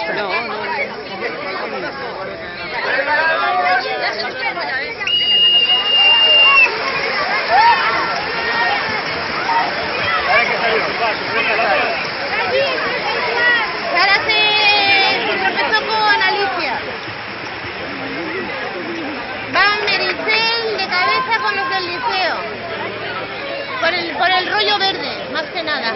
No, no. Ahora se tropezó con Alicia. Va Mericel de cabeza con los del liceo. Por el rollo verde, más que nada.